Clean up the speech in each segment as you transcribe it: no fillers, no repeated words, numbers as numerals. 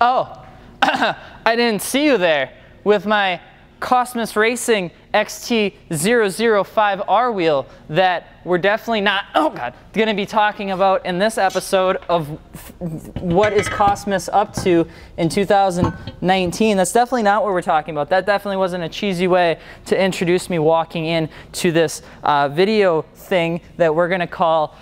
Oh, I didn't see you there with my Cosmis Racing XT005R wheel that we're definitely not, oh God, going to be talking about in this episode of what is Cosmis up to in 2019. That's definitely not what we're talking about. That definitely wasn't a cheesy way to introduce me walking in to this video thing that we're going to call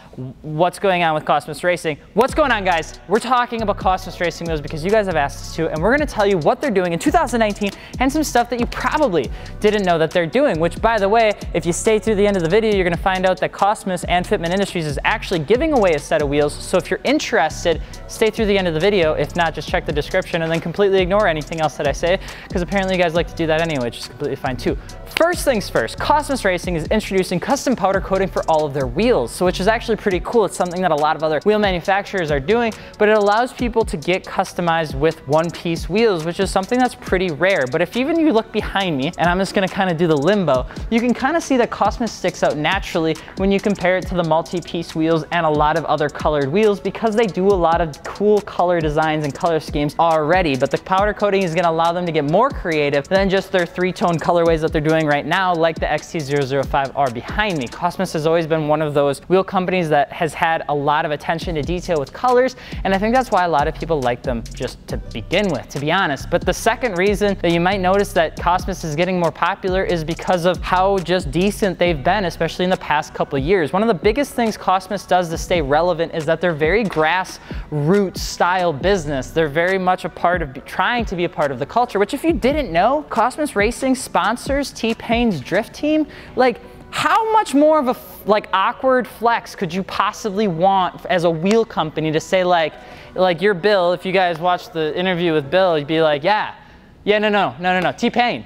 What's Going On with Cosmis Racing. What's going on, guys? We're talking about Cosmis Racing Wheels because you guys have asked us to, and we're going to tell you what they're doing in 2019 and some stuff that you probably didn't know that they're doing, which, by the way, if you stay through the end of the video, you're going to find out that Cosmis and Fitment Industries is actually giving away a set of wheels. So if you're interested, stay through the end of the video. If not, just check the description and then completely ignore anything else that I say, because apparently you guys like to do that anyway, which is completely fine too. First things first, Cosmis Racing is introducing custom powder coating for all of their wheels, so which is actually pretty cool. It's something that a lot of other wheel manufacturers are doing, but it allows people to get customized with one-piece wheels, which is something that's pretty rare. But if even you look behind me, and I'm just gonna kind of do the limbo, you can kind of see that Cosmis sticks out naturally when you compare it to the multi-piece wheels and a lot of other colored wheels, because they do a lot of cool color designs and color schemes already. But the powder coating is gonna allow them to get more creative than just their three-tone colorways that they're doing right now, like the XT005R behind me. Cosmis has always been one of those wheel companies that has had a lot of attention to detail with colors, and I think that's why a lot of people like them just to begin with, to be honest. But the second reason that you might notice that Cosmis is getting more popular is because of how just decent they've been, especially in the past couple of years. One of the biggest things Cosmis does to stay relevant is that they're very grassroots style business. They're very much a part of trying to be a part of the culture, which if you didn't know, Cosmis Racing sponsors T-Pain's drift team. Like, how much more of a awkward flex could you possibly want as a wheel company to say like you're Bill? If you guys watched the interview with Bill, you'd be like, no, T-Pain.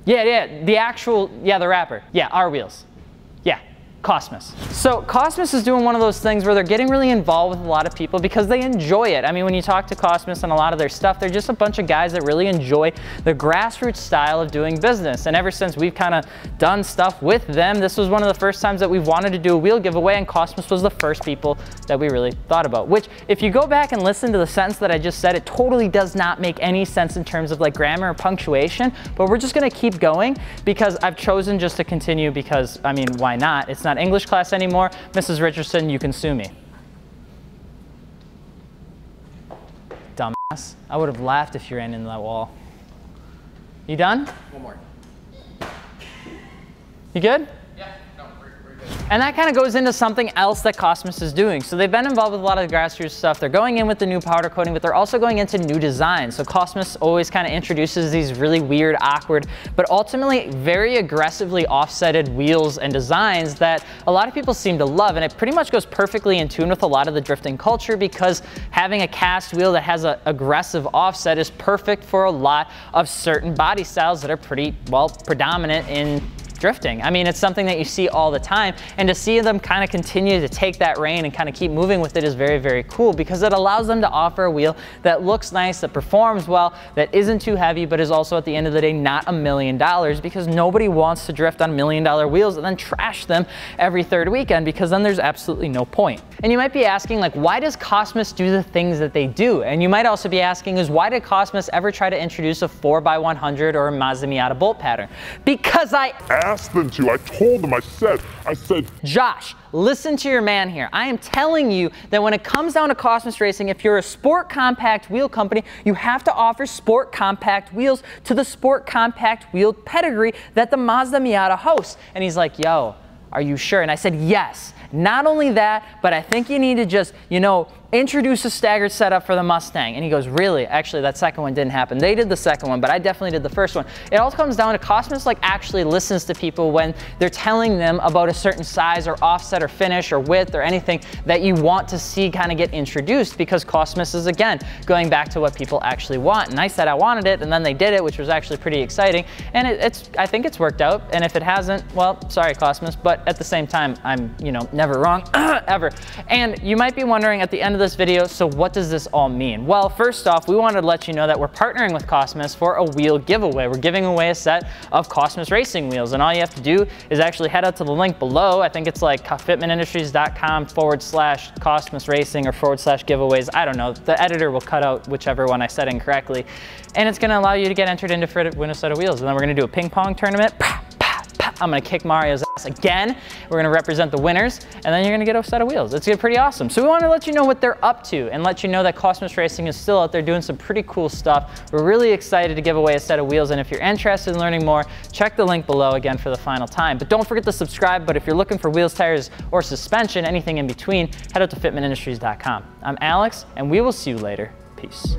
Yeah, the rapper. Yeah, our wheels. Yeah, Cosmis. So Cosmis is doing one of those things where they're getting really involved with a lot of people because they enjoy it. I mean, when you talk to Cosmis and a lot of their stuff, they're just a bunch of guys that really enjoy the grassroots style of doing business. And ever since we've kind of done stuff with them, this was one of the first times that we've wanted to do a wheel giveaway, and Cosmis was the first people that we really thought about. Which, if you go back and listen to the sentence that I just said, it totally does not make any sense in terms of like grammar or punctuation, but we're just gonna keep going because I've chosen just to continue because, I mean, why not? It's not English class anymore. Mrs. Richardson, you can sue me. Dumbass. I would have laughed if you ran into that wall. You done? One more. You good? Yeah, no, we're good. And that kind of goes into something else that Cosmis is doing. So they've been involved with a lot of the grassroots stuff. They're going in with the new powder coating, but they're also going into new designs. So Cosmis always kind of introduces these really weird, awkward, but ultimately very aggressively offsetted wheels and designs that a lot of people seem to love. And it pretty much goes perfectly in tune with a lot of the drifting culture, because having a cast wheel that has an aggressive offset is perfect for a lot of certain body styles that are pretty, well, predominant in drifting. I mean, it's something that you see all the time, and to see them kind of continue to take that reign and kind of keep moving with it is very, very cool, because it allows them to offer a wheel that looks nice, that performs well, that isn't too heavy, but is also at the end of the day not $1 million, because nobody wants to drift on $1 million wheels and then trash them every third weekend, because then there's absolutely no point. And you might be asking, like, why does Cosmis do the things that they do? And you might also be asking is, why did Cosmis ever try to introduce a 4x100 or a Mazda Miata bolt pattern? Because I asked them to. I told them. I said, Josh, listen to your man here. I am telling you that when it comes down to Cosmis Racing, if you're a sport compact wheel company, you have to offer sport compact wheels to the sport compact wheel pedigree that the Mazda Miata hosts. And he's like, yo, are you sure? And I said, yes. Not only that, but I think you need to just, you know, introduce a staggered setup for the Mustang. And he goes, really? Actually, that second one didn't happen. They did the second one, but I definitely did the first one. It all comes down to Cosmis like actually listens to people when they're telling them about a certain size or offset or finish or width or anything that you want to see kind of get introduced, because Cosmis is, again, going back to what people actually want. And I said I wanted it, and then they did it, which was actually pretty exciting. And I think it's worked out. And if it hasn't, well, sorry, Cosmis, but at the same time, I'm, you know, never never wrong, ever. And you might be wondering at the end of this video, so what does this all mean? Well, first off, we wanted to let you know that we're partnering with Cosmis for a wheel giveaway. We're giving away a set of Cosmis Racing Wheels, and all you have to do is actually head out to the link below. I think it's like fitmentindustries.com/Cosmis Racing or /giveaways. I don't know. The editor will cut out whichever one I said incorrectly. And it's gonna allow you to get entered into win a set of wheels. And then we're gonna do a ping pong tournament. I'm gonna kick Mario's ass again. We're gonna represent the winners, and then you're gonna get a set of wheels. It's pretty awesome. So we wanna let you know what they're up to and let you know that Cosmis Racing is still out there doing some pretty cool stuff. We're really excited to give away a set of wheels, and if you're interested in learning more, check the link below again for the final time. But don't forget to subscribe, but if you're looking for wheels, tires, or suspension, anything in between, head out to fitmentindustries.com. I'm Alex, and we will see you later. Peace.